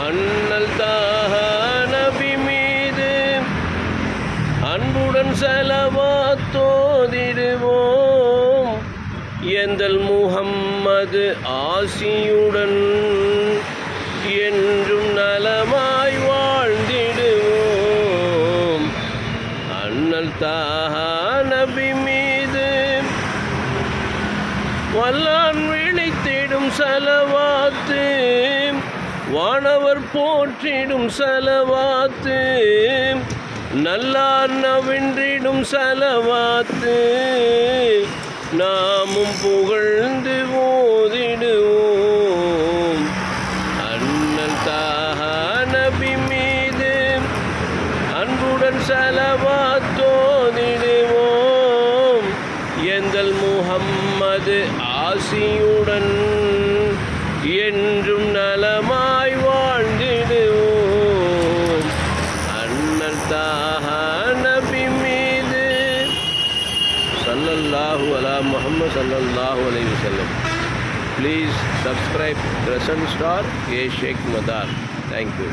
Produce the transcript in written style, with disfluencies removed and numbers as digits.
அண்ணல் தாஹா நபி மீது அன்புடன் ஸலவாத்தோதிடுவோம். எந்தல் முஹம்மது ஆசியுடன் என்றும் நலமாய் வாழ்ந்திடுவோம். அண்ணல் தாஹா நபி மீது வல்லான் விழித்திடும் ஸலவாத்து, வானவர் போற்றிடும் ஸலவாத்து, நல்லார் நவின்றிடும் ஸலவாத்து, நாமும் புகழ்ந்து ஓதிடுவோம். அண்ணல் தாஹா நபி மீது அன்புடன் ஸலவாத்தோதிடுவோம். எந்தல் முஹம்மது ஆசியுடன் என்றும் நலமாய் வாழ்ந்திடுவோம். அண்ணல் தாஹா நபி மீது ஸல்லல்லாஹு அலா முஹம்மது ஸல்லல்லாஹு அலைஹி வஸல்லம். Please subscribe Crescent Star A Sheikh Madar. Thank you.